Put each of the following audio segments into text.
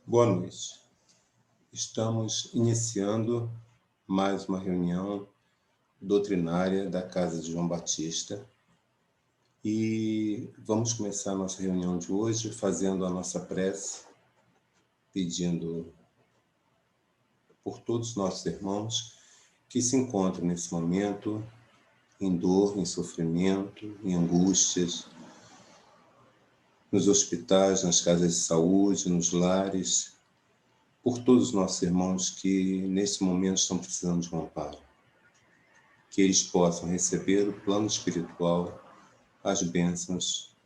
Boa noite. Estamos iniciando mais uma reunião doutrinária da Casa de João Batista e vamos começar a nossa reunião de hoje fazendo a nossa prece, pedindo por todos os nossos irmãos que se encontram nesse momento em dor, em sofrimento, em angústias, nos hospitais, nas casas de saúde, nos lares, por todos os nossos irmãos que, nesse momento, estão precisando de um amparo. Que eles possam receber o plano espiritual, as bênçãos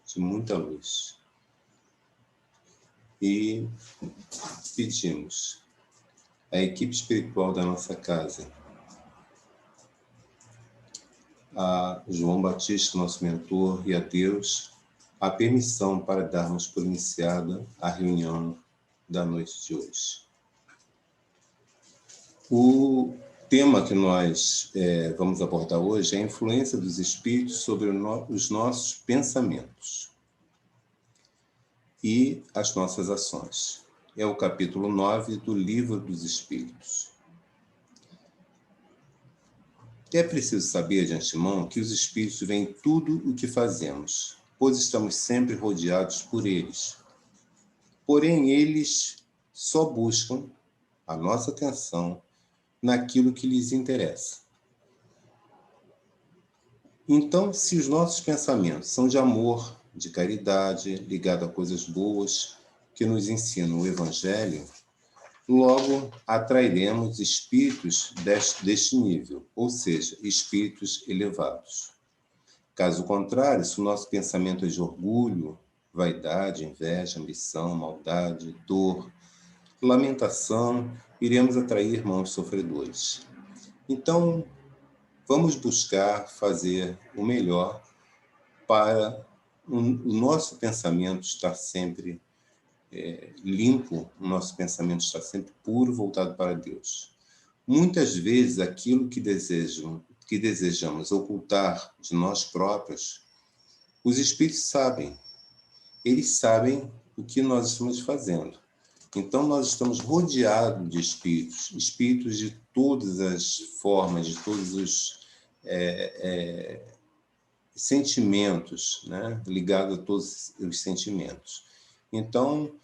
de muita luz. E pedimos à equipe espiritual da nossa casa, a João Batista, nosso mentor, e a Deus, a permissão para darmos por iniciada a reunião da noite de hoje. O tema que nós vamos abordar hoje é a influência dos espíritos sobre os nossos pensamentos e as nossas ações. É o capítulo 9 do Livro dos Espíritos. É preciso saber de antemão que os espíritos veem tudo o que fazemos, pois estamos sempre rodeados por eles. Porém, eles só buscam a nossa atenção naquilo que lhes interessa. Então, se os nossos pensamentos são de amor, de caridade, ligados a coisas boas que nos ensinam o Evangelho, logo atrairemos espíritos deste nível, ou seja, espíritos elevados. Caso contrário, se o nosso pensamento é de orgulho, vaidade, inveja, ambição, maldade, dor, lamentação, iremos atrair irmãos sofredores. Então, vamos buscar fazer o melhor para o nosso pensamento estar sempre limpo, o nosso pensamento estar sempre puro, voltado para Deus. Muitas vezes, aquilo que desejamos ocultar de nós próprios, os espíritos sabem. Eles sabem o que nós estamos fazendo. Então, nós estamos rodeados de espíritos de todas as formas, de todos os sentimentos, né? Ligados a todos os sentimentos. Então,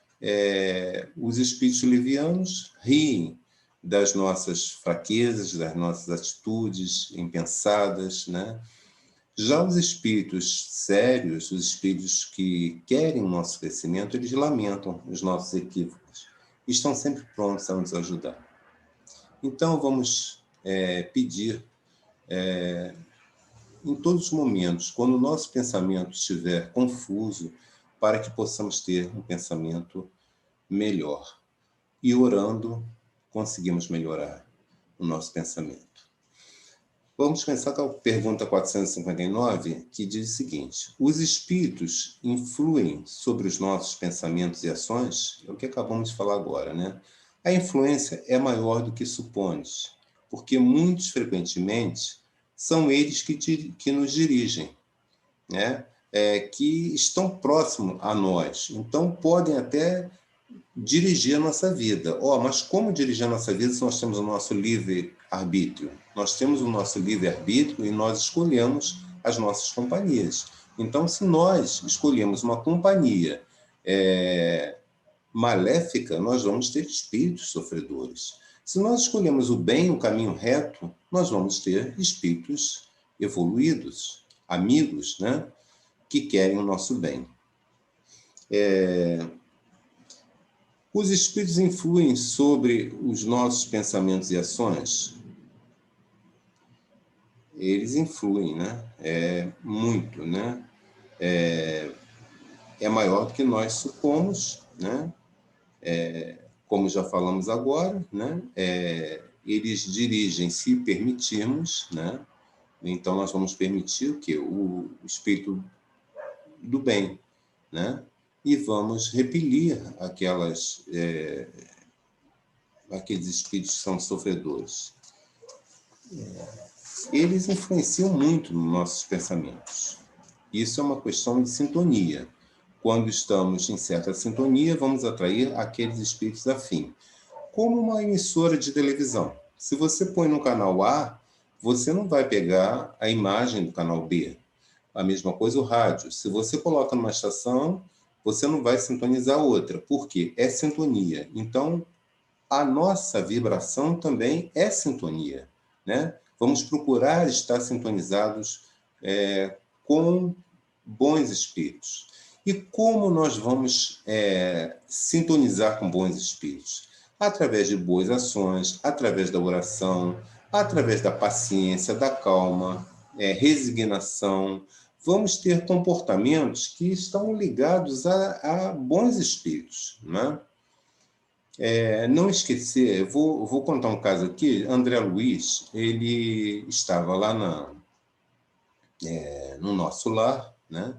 os espíritos levianos riem das nossas fraquezas, das nossas atitudes impensadas, né? Já os espíritos sérios, os espíritos que querem o nosso crescimento, eles lamentam os nossos equívocos. Estão sempre prontos a nos ajudar. Então, vamos pedir, em todos os momentos, quando o nosso pensamento estiver confuso, para que possamos ter um pensamento melhor. E orando, conseguimos melhorar o nosso pensamento. Vamos começar com a pergunta 459, que diz o seguinte: os espíritos influem sobre os nossos pensamentos e ações? É o que acabamos de falar agora, né? A influência é maior do que supones, porque muitos, frequentemente, são eles que nos dirigem, né? Que estão próximos a nós. Então, podem até dirigir a nossa vida. Mas como dirigir a nossa vida se nós temos o nosso livre-arbítrio? Nós temos o nosso livre-arbítrio e nós escolhemos as nossas companhias. Então, se nós escolhemos uma companhia maléfica, nós vamos ter espíritos sofredores. Se nós escolhemos o bem, o caminho reto, nós vamos ter espíritos evoluídos, amigos, né? Que querem o nosso bem. Os espíritos influem sobre os nossos pensamentos e ações? Eles influem, né? Muito, né? É maior do que nós supomos, né? como já falamos agora, né? Eles dirigem se permitirmos, né? Então, nós vamos permitir o quê? O espírito do bem, né? E vamos repelir aqueles espíritos que são sofredores. Eles influenciam muito nos nossos pensamentos. Isso é uma questão de sintonia. Quando estamos em certa sintonia, vamos atrair aqueles espíritos afins. Como uma emissora de televisão. Se você põe no canal A, você não vai pegar a imagem do canal B. A mesma coisa o rádio. Se você coloca numa estação, você não vai sintonizar outra. Por quê? É sintonia. Então, a nossa vibração também é sintonia, né? Vamos procurar estar sintonizados com bons espíritos. E como nós vamos sintonizar com bons espíritos? Através de boas ações, através da oração, através da paciência, da calma, resignação. Vamos ter comportamentos que estão ligados a bons espíritos, né? Não esquecer, eu vou contar um caso aqui. André Luiz, ele estava lá no nosso lar, né?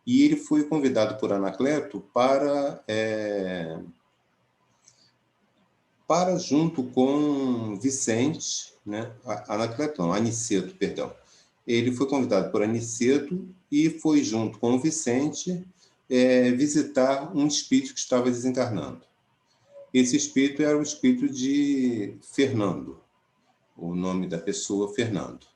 E ele foi convidado por Anacleto para junto com Vicente, né? Anacleto não, Aniceto, perdão. Ele foi convidado por Aniceto e foi junto com o Vicente visitar um espírito que estava desencarnando. Esse espírito era o espírito de Fernando, o nome da pessoa, Fernando.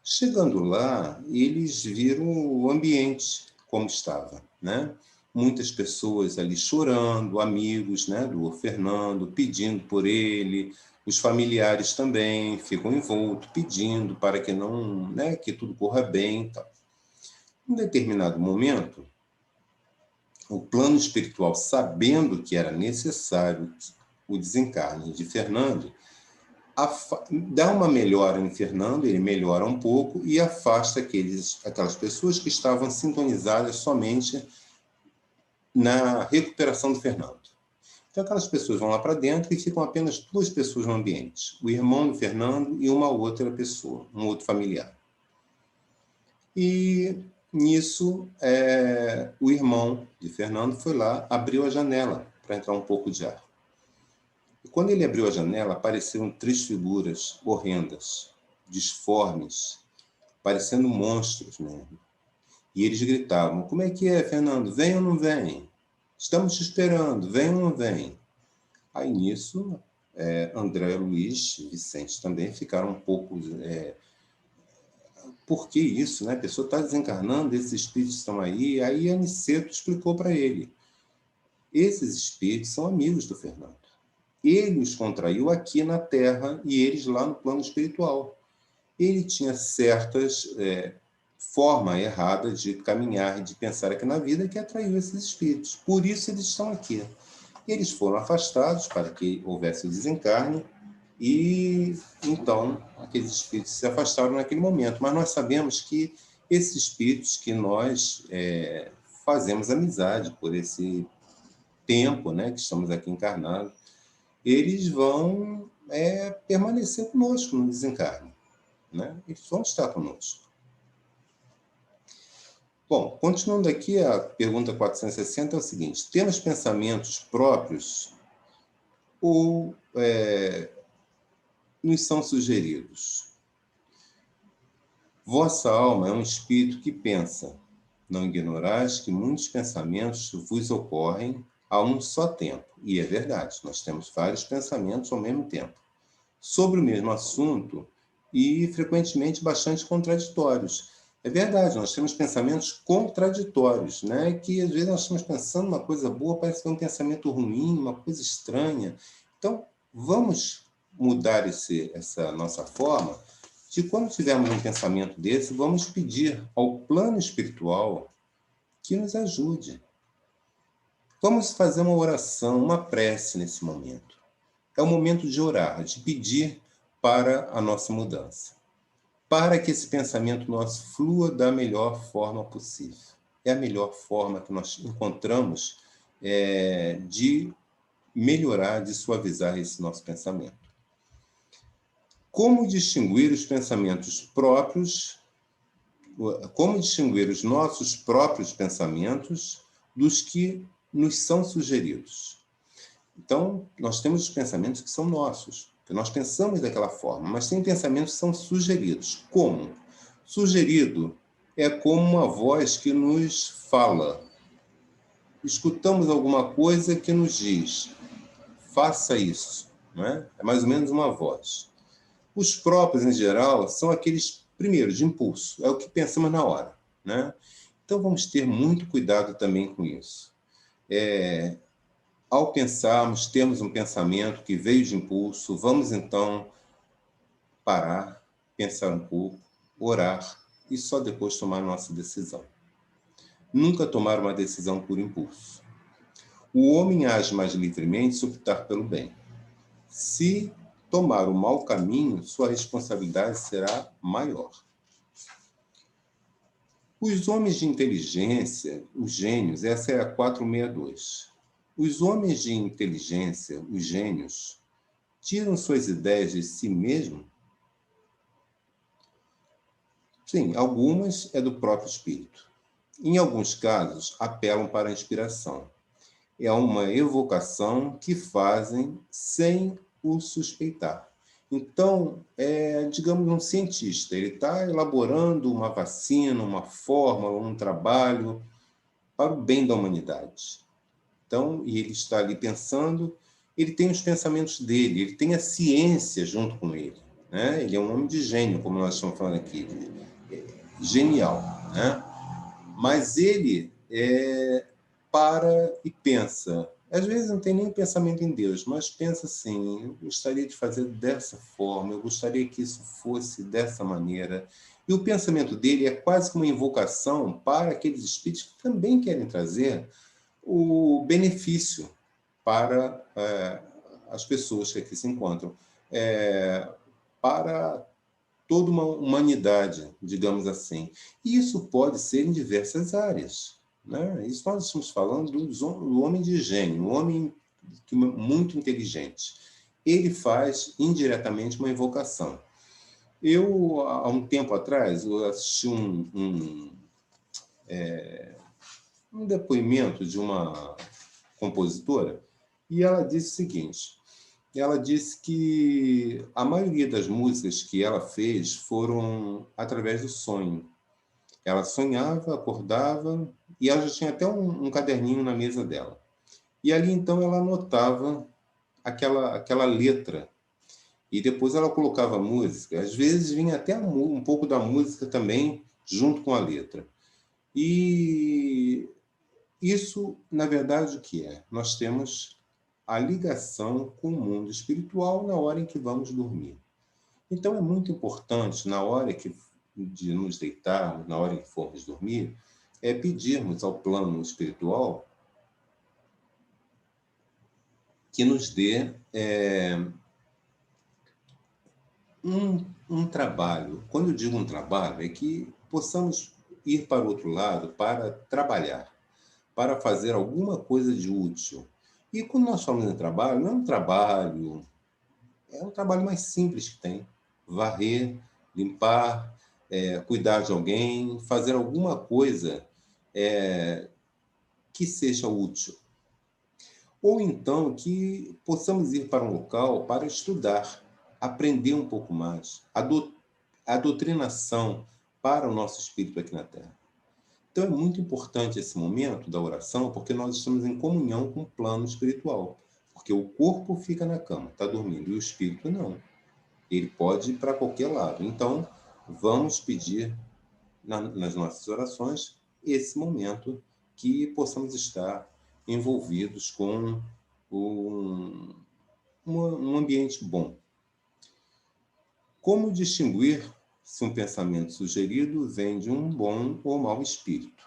Chegando lá, eles viram o ambiente como estava, né? Muitas pessoas ali chorando, amigos, né, do Fernando, pedindo por ele, os familiares também ficam envoltos, pedindo para que não, né, que tudo corra bem, tal. Em determinado momento, o plano espiritual, sabendo que era necessário o desencarne de Fernando, dá uma melhora em Fernando, ele melhora um pouco e afasta aquelas pessoas que estavam sintonizadas somente na recuperação do Fernando. Então, aquelas pessoas vão lá para dentro e ficam apenas 2 pessoas no ambiente, o irmão do Fernando e uma outra pessoa, um outro familiar. E nisso, o irmão de Fernando foi lá, abriu a janela para entrar um pouco de ar. E quando ele abriu a janela, apareceram 3 figuras horrendas, disformes, parecendo monstros mesmo. E eles gritavam: como é que é, Fernando? Vem ou não vem? Estamos te esperando, vem ou não vem? Aí nisso, André Luiz, Vicente também ficaram um pouco... por que isso, né? A pessoa está desencarnando, esses espíritos estão aí. Aí Aniceto explicou para ele: esses espíritos são amigos do Fernando. Ele os contraiu aqui na Terra e eles lá no plano espiritual. Ele tinha certas forma errada de caminhar e de pensar aqui na vida que atraiu esses espíritos. Por isso eles estão aqui. Eles foram afastados para que houvesse o desencarne e, então, aqueles espíritos se afastaram naquele momento. Mas nós sabemos que esses espíritos que nós fazemos amizade por esse tempo, né, que estamos aqui encarnados, eles vão permanecer conosco no desencarne, né? Eles vão estar conosco. Bom, continuando aqui, a pergunta 460 é o seguinte: temos pensamentos próprios ou nos são sugeridos? Vossa alma é um espírito que pensa. Não ignorais que muitos pensamentos vos ocorrem a um só tempo. E é verdade, nós temos vários pensamentos ao mesmo tempo, sobre o mesmo assunto e, frequentemente, bastante contraditórios. É verdade, nós temos pensamentos contraditórios, né? Que às vezes nós estamos pensando uma coisa boa, parece que é um pensamento ruim, uma coisa estranha. Então, vamos mudar essa nossa forma de, quando tivermos um pensamento desse, vamos pedir ao plano espiritual que nos ajude. Vamos fazer uma oração, uma prece nesse momento. É o momento de orar, de pedir para a nossa mudança, para que esse pensamento nosso flua da melhor forma possível. É a melhor forma que nós encontramos de melhorar, de suavizar esse nosso pensamento. Como distinguir os pensamentos próprios, como distinguir os nossos próprios pensamentos dos que nos são sugeridos? Então, nós temos os pensamentos que são nossos, que nós pensamos daquela forma, mas tem pensamentos que são sugeridos. Como? Sugerido é como uma voz que nos fala. Escutamos alguma coisa que nos diz, faça isso, né? É mais ou menos uma voz. Os próprios, em geral, são aqueles, primeiro, de impulso, é o que pensamos na hora, né? Então, vamos ter muito cuidado também com isso. Ao pensarmos, termos um pensamento que veio de impulso, vamos, então, parar, pensar um pouco, orar e só depois tomar nossa decisão. Nunca tomar uma decisão por impulso. O homem age mais livremente se optar pelo bem. Se tomar o mau caminho, sua responsabilidade será maior. Os homens de inteligência, os gênios, essa é a 462. Os homens de inteligência, os gênios, tiram suas ideias de si mesmos? Sim, algumas é do próprio espírito. Em alguns casos, apelam para a inspiração. É uma evocação que fazem sem o suspeitar. Então, digamos, um cientista, ele está elaborando uma vacina, uma fórmula, um trabalho para o bem da humanidade. Então, e ele está ali pensando, ele tem os pensamentos dele, ele tem a ciência junto com ele, né? Ele é um homem de gênio, como nós estamos falando aqui, genial, né? Mas ele para e pensa. Às vezes não tem nem pensamento em Deus, mas pensa assim, eu gostaria de fazer dessa forma, eu gostaria que isso fosse dessa maneira. E o pensamento dele é quase que uma invocação para aqueles espíritos que também querem trazer o benefício para as pessoas que aqui se encontram, para toda uma humanidade, digamos assim. E isso pode ser em diversas áreas, né? Isso nós estamos falando do homem de gênio, um homem muito inteligente. Ele faz indiretamente uma invocação. Eu, há um tempo atrás, eu assisti um depoimento de uma compositora e ela disse o seguinte: ela disse que a maioria das músicas que ela fez foram através do sonho. Ela sonhava, acordava, e ela já tinha até um caderninho na mesa dela. E ali, então, ela anotava aquela letra. E depois ela colocava a música. Às vezes vinha até um pouco da música também, junto com a letra. E isso, na verdade, o que é? Nós temos a ligação com o mundo espiritual na hora em que vamos dormir. Então, é muito importante, na hora de nos deitarmos, na hora em que formos dormir, pedirmos ao plano espiritual que nos dê um trabalho. Quando eu digo um trabalho, é que possamos ir para o outro lado para trabalhar, para fazer alguma coisa de útil. E quando nós falamos em trabalho, não é um trabalho, é um trabalho mais simples que tem. Varrer, limpar, cuidar de alguém, fazer alguma coisa que seja útil. Ou então que possamos ir para um local para estudar, aprender um pouco mais, a doutrinação para o nosso espírito aqui na Terra. Então é muito importante esse momento da oração, porque nós estamos em comunhão com o plano espiritual. Porque o corpo fica na cama, está dormindo, e o espírito não. Ele pode ir para qualquer lado. Então, vamos pedir nas nossas orações esse momento que possamos estar envolvidos com um ambiente bom. Como distinguir se um pensamento sugerido vem de um bom ou mau espírito?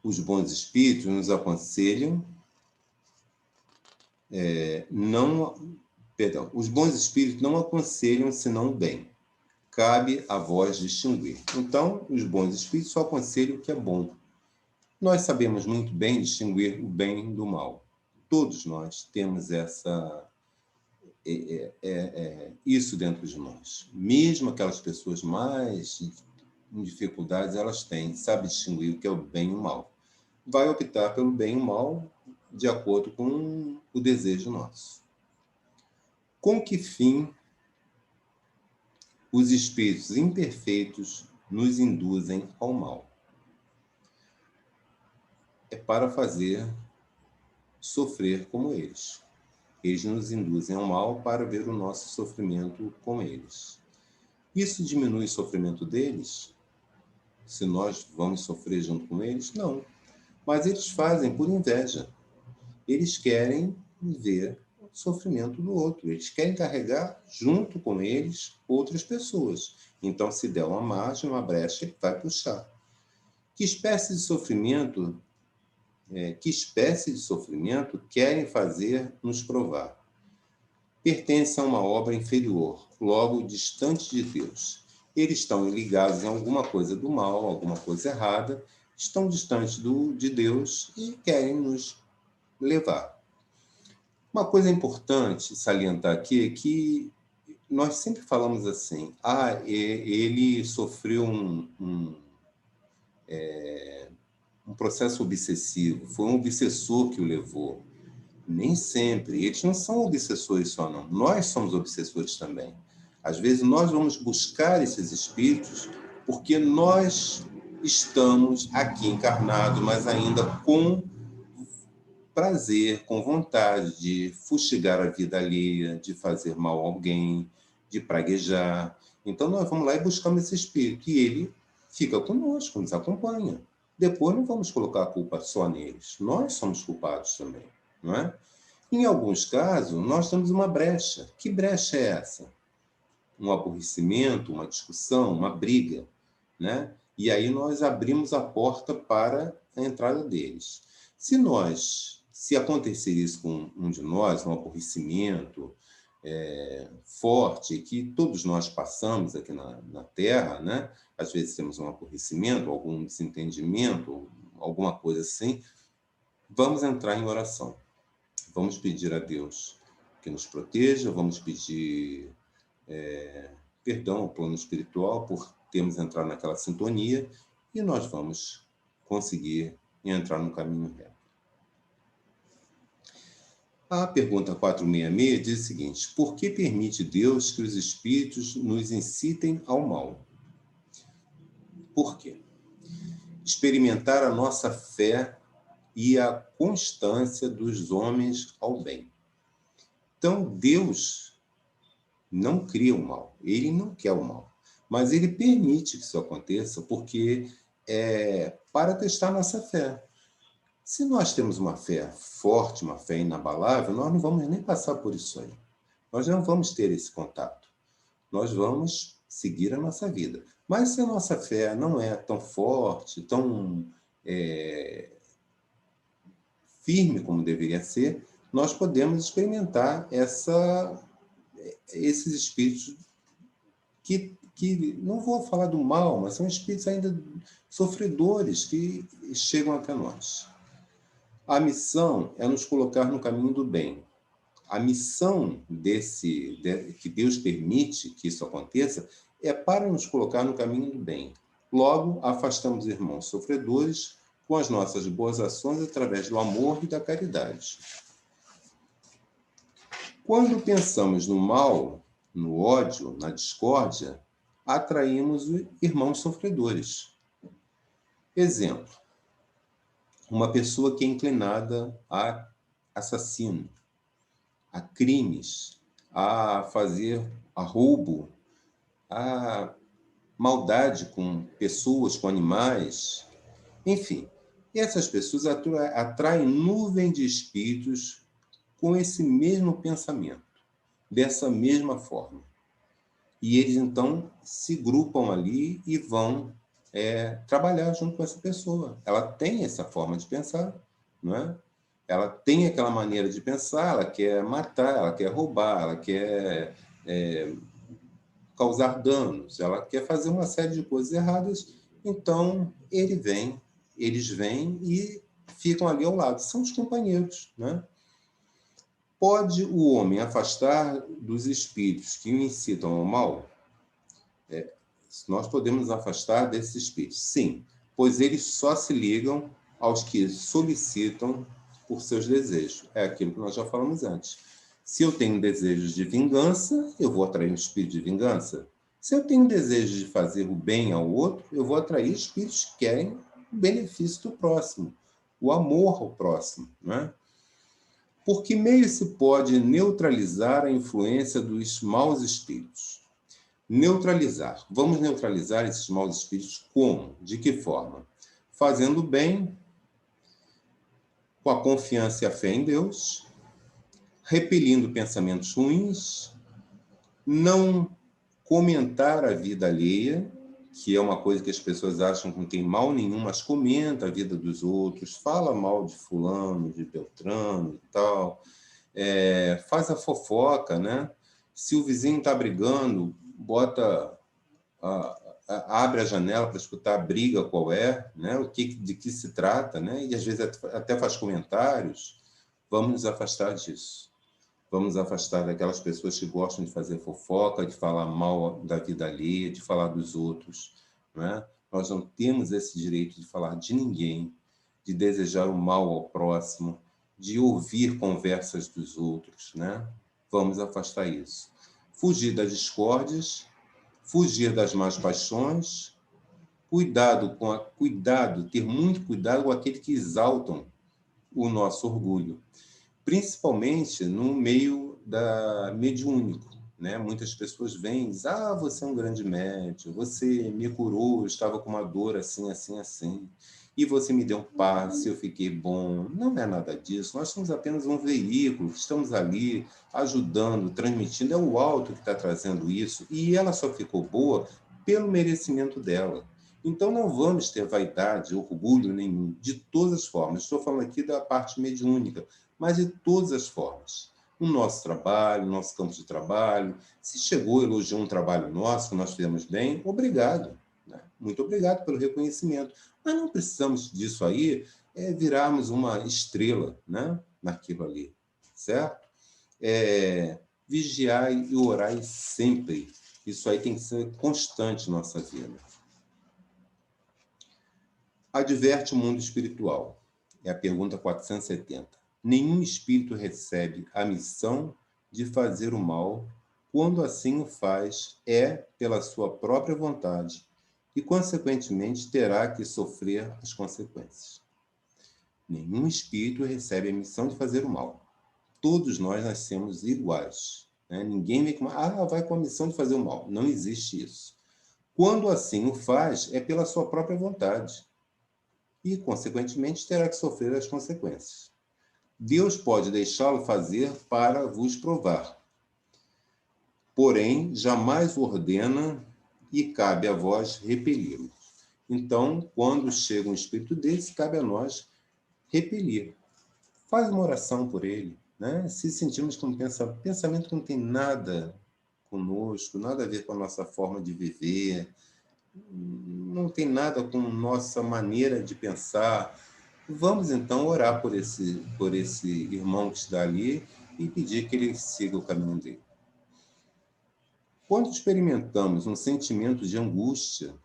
Os bons espíritos nos aconselham os bons espíritos não aconselham senão o bem. Cabe a vós distinguir. Então, os bons espíritos só aconselham o que é bom. Nós sabemos muito bem distinguir o bem do mal. Todos nós temos isso dentro de nós. Mesmo aquelas pessoas mais em dificuldades, elas têm, sabe distinguir o que é o bem e o mal. Vai optar pelo bem e o mal de acordo com o desejo nosso. Com que fim os espíritos imperfeitos nos induzem ao mal? É para fazer sofrer como eles. Eles nos induzem ao mal para ver o nosso sofrimento com eles. Isso diminui o sofrimento deles? Se nós vamos sofrer junto com eles? Não. Mas eles fazem por inveja. Eles querem ver o sofrimento do outro. Eles querem carregar junto com eles outras pessoas. Então, se der uma margem, uma brecha, ele vai puxar. Que espécie de sofrimento querem fazer nos provar? Pertence a uma obra inferior, logo distante de Deus. Eles estão ligados em alguma coisa do mal, alguma coisa errada, estão distantes de Deus e querem nos levar. Uma coisa importante salientar aqui é que nós sempre falamos assim, ele sofreu um processo obsessivo, foi um obsessor que o levou. Nem sempre. Eles não são obsessores só, não. Nós somos obsessores também. Às vezes, nós vamos buscar esses espíritos porque nós estamos aqui encarnados, mas ainda com prazer, com vontade de fustigar a vida alheia, de fazer mal a alguém, de praguejar. Então, nós vamos lá e buscamos esse espírito. E ele fica conosco, nos acompanha. Depois, não vamos colocar a culpa só neles. Nós somos culpados também. Não é? Em alguns casos, nós temos uma brecha. Que brecha é essa? Um aborrecimento, uma discussão, uma briga, né? E aí nós abrimos a porta para a entrada deles. Se acontecer isso com um de nós, um aborrecimento forte, que todos nós passamos aqui na Terra, né? Às vezes temos um aborrecimento, algum desentendimento, alguma coisa assim, vamos entrar em oração. Vamos pedir a Deus que nos proteja, vamos pedir perdão ao plano espiritual por termos entrado naquela sintonia e nós vamos conseguir entrar no caminho reto. A pergunta 466 diz o seguinte: por que permite Deus que os espíritos nos incitem ao mal? Por quê? Experimentar a nossa fé e a constância dos homens ao bem. Então, Deus não cria o mal, ele não quer o mal, mas ele permite que isso aconteça porque é para testar nossa fé. Se nós temos uma fé forte, uma fé inabalável, nós não vamos nem passar por isso aí. Nós não vamos ter esse contato. Nós vamos seguir a nossa vida. Mas se a nossa fé não é tão forte, tão firme como deveria ser, nós podemos experimentar esses espíritos que não vou falar do mal, mas são espíritos ainda sofredores que chegam até nós. A missão é nos colocar no caminho do bem. A missão que Deus permite que isso aconteça é para nos colocar no caminho do bem. Logo, afastamos irmãos sofredores com as nossas boas ações através do amor e da caridade. Quando pensamos no mal, no ódio, na discórdia, atraímos irmãos sofredores. Exemplo: uma pessoa que é inclinada a assassino, a crimes, a roubo, a maldade com pessoas, com animais, enfim. Essas pessoas atraem nuvem de espíritos com esse mesmo pensamento, dessa mesma forma. E eles, então, se grupam ali e vão trabalhar junto com essa pessoa. Ela tem essa forma de pensar, não é? Ela tem aquela maneira de pensar, ela quer matar, ela quer roubar, ela quer causar danos, ela quer fazer uma série de coisas erradas. Então, eles vêm e ficam ali ao lado. São os companheiros, né? Pode o homem afastar dos espíritos que o incitam ao mal? Nós podemos afastar desses espíritos, sim, pois eles só se ligam aos que solicitam por seus desejos. É aquilo que nós já falamos antes. Se eu tenho desejos de vingança, eu vou atrair um espírito de vingança. Se eu tenho desejo de fazer o bem ao outro, eu vou atrair espíritos que querem o benefício do próximo, o amor ao próximo, né? Por que meio se pode neutralizar a influência dos maus espíritos? Neutralizar. Vamos neutralizar esses maus espíritos como? De que forma? Fazendo bem, com a confiança e a fé em Deus, repelindo pensamentos ruins, não comentar a vida alheia, que é uma coisa que as pessoas acham que não tem mal nenhum, mas comenta a vida dos outros, fala mal de fulano, de Beltrano e tal, faz a fofoca, né? Se o vizinho está brigando, abre a janela para escutar a briga qual é, né? De que se trata, né? E às vezes até faz comentários. Vamos nos afastar disso. Vamos afastar daquelas pessoas que gostam de fazer fofoca, de falar mal da vida alheia, de falar dos outros, né? Nós não temos esse direito de falar de ninguém, de desejar o mal ao próximo, de ouvir conversas dos outros, né? Vamos afastar isso. Fugir das discórdias, fugir das más paixões, ter muito cuidado com aqueles que exaltam o nosso orgulho, principalmente no meio mediúnico, né? Muitas pessoas vêm e dizem, você é um grande médium, você me curou, eu estava com uma dor assim, assim, assim, e você me deu um passe, eu fiquei bom. Não é nada disso, nós somos apenas um veículo, estamos ali ajudando, transmitindo, é o alto que está trazendo isso, e ela só ficou boa pelo merecimento dela. Então não vamos ter vaidade, orgulho nenhum, de todas as formas. Estou falando aqui da parte mediúnica, mas de todas as formas. No nosso trabalho, no nosso campo de trabalho, se chegou, elogiou um trabalho nosso, que nós fizemos bem, obrigado. Né? Muito obrigado pelo reconhecimento. Mas não precisamos disso aí, virarmos uma estrela, né? Naquilo ali, certo? Vigiai e orai sempre. Isso aí tem que ser constante na nossa vida. Adverte o mundo espiritual. É a pergunta 470. Nenhum espírito recebe a missão de fazer o mal, quando assim o faz, pela sua própria vontade, e, consequentemente, terá que sofrer as consequências. Nenhum espírito recebe a missão de fazer o mal. Todos nós nascemos iguais. Né? Ninguém vem vai com a missão de fazer o mal. Não existe isso. Quando assim o faz, é pela sua própria vontade. E, consequentemente, terá que sofrer as consequências. Deus pode deixá-lo fazer para vos provar. Porém, jamais ordena e cabe a vós repeli-lo. Então, quando chega um espírito desse, cabe a nós repelir. Faz uma oração por ele. Né? Se sentimos com pensamento que não tem nada conosco, nada a ver com a nossa forma de viver, não tem nada com nossa maneira de pensar, vamos então orar por esse irmão que está ali e pedir que ele siga o caminho dele. Quando experimentamos um sentimento de angústia,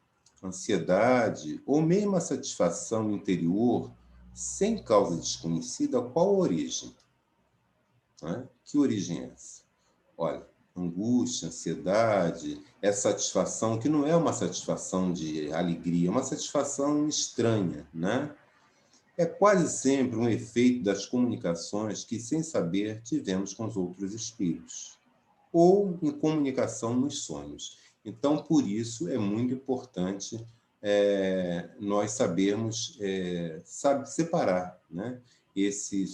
ansiedade ou mesmo a satisfação interior sem causa desconhecida, qual a origem? Que origem é essa? Olha, angústia, ansiedade, essa satisfação que não é uma satisfação de alegria, é uma satisfação estranha, né? É quase sempre um efeito das comunicações que, sem saber, tivemos com os outros espíritos, ou em comunicação nos sonhos. Então, por isso, é muito importante nós sabermos separar, né? Esse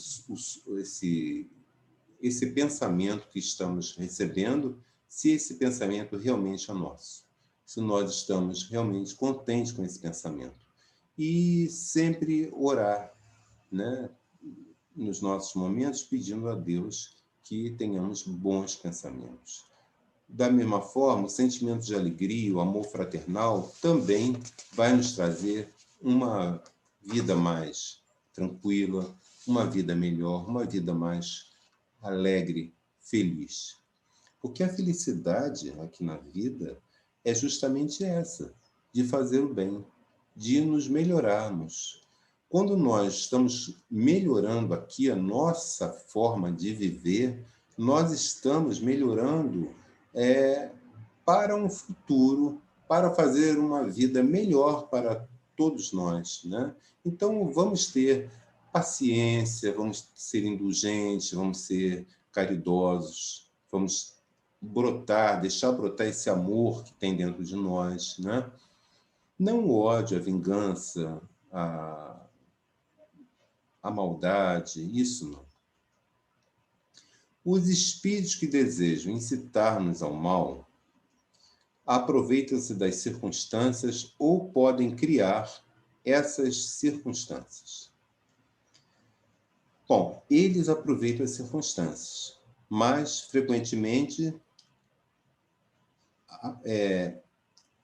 pensamento que estamos recebendo, se esse pensamento realmente é nosso, se nós estamos realmente contentes com esse pensamento. E sempre orar, né, nos nossos momentos, pedindo a Deus que tenhamos bons pensamentos. Da mesma forma, o sentimento de alegria, o amor fraternal, também vai nos trazer uma vida mais tranquila, uma vida melhor, uma vida mais alegre, feliz. Porque a felicidade aqui na vida é justamente essa, de fazer o bem, de nos melhorarmos. Quando nós estamos melhorando aqui a nossa forma de viver, nós estamos melhorando para um futuro, para fazer uma vida melhor para todos nós, né? Então, vamos ter paciência, vamos ser indulgentes, vamos ser caridosos, vamos deixar brotar esse amor que tem dentro de nós, né? Não o ódio, a vingança, a maldade, isso não. Os espíritos que desejam incitar-nos ao mal aproveitam-se das circunstâncias ou podem criar essas circunstâncias. Bom, eles aproveitam as circunstâncias, mas frequentemente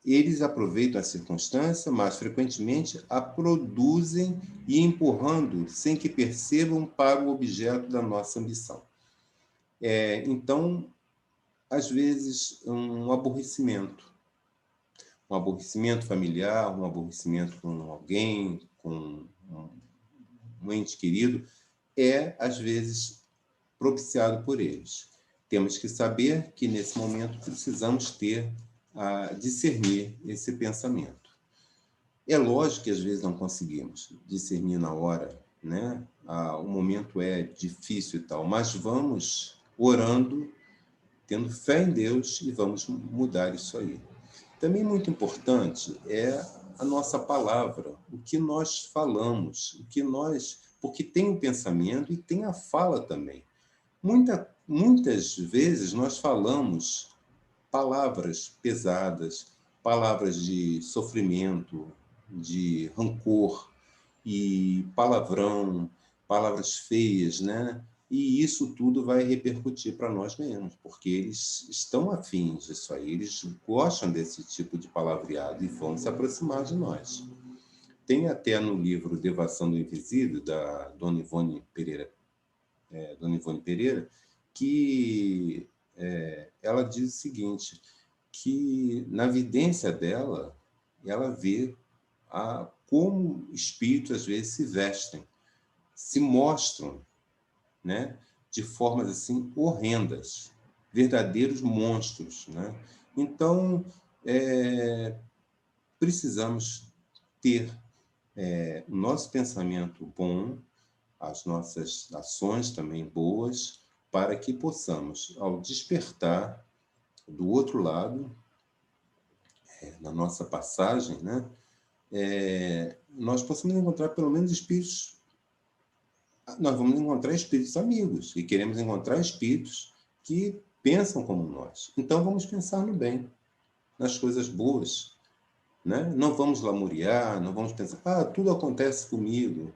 eles aproveitam a circunstância, mas frequentemente a produzem e empurrando sem que percebam para o objeto da nossa ambição. Então, às vezes, um aborrecimento familiar, um aborrecimento com alguém, com um ente querido, às vezes, propiciado por eles. Temos que saber que, nesse momento, precisamos discernir esse pensamento. É lógico que, às vezes, não conseguimos discernir na hora, né? O momento é difícil e tal, mas vamos orando, tendo fé em Deus e vamos mudar isso aí. Também muito importante é a nossa palavra, o que nós falamos, porque tem o pensamento e tem a fala também. Muitas vezes nós falamos palavras pesadas, palavras de sofrimento, de rancor e palavrão, palavras feias, né? E isso tudo vai repercutir para nós mesmos, porque eles estão afins disso aí, eles gostam desse tipo de palavreado e vão se aproximar de nós. Tem até no livro Devação do Invisível, da Dona Ivone Pereira, que ela diz o seguinte, que na vidência dela, ela vê como espíritos às vezes se vestem, se mostram, né, de formas assim horrendas, verdadeiros monstros, né? Então, precisamos ter o nosso pensamento bom, as nossas ações também boas, para que possamos, ao despertar do outro lado, na nossa passagem, né, nós possamos encontrar pelo menos espíritos. Nós vamos encontrar espíritos amigos e queremos encontrar espíritos que pensam como nós. Então vamos pensar no bem, nas coisas boas, né? Não vamos lamuriar, não vamos pensar, tudo acontece comigo,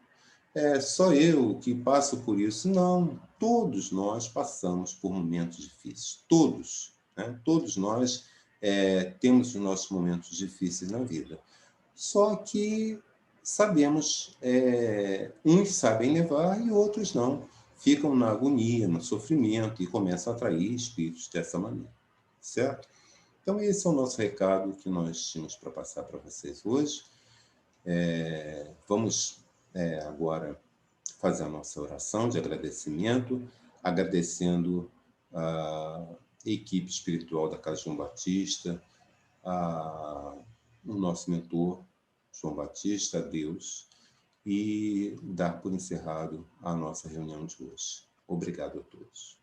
só eu que passo por isso. Não, todos nós passamos por momentos difíceis, todos, né? Todos nós temos os nossos momentos difíceis na vida. Só que sabemos, uns sabem levar e outros não. Ficam na agonia, no sofrimento e começam a atrair espíritos dessa maneira, certo? Então, esse é o nosso recado que nós tínhamos para passar para vocês hoje. Vamos agora fazer a nossa oração de agradecimento, agradecendo a equipe espiritual da Casa João Batista, o nosso mentor, João Batista, a Deus, e dar por encerrado a nossa reunião de hoje. Obrigado a todos.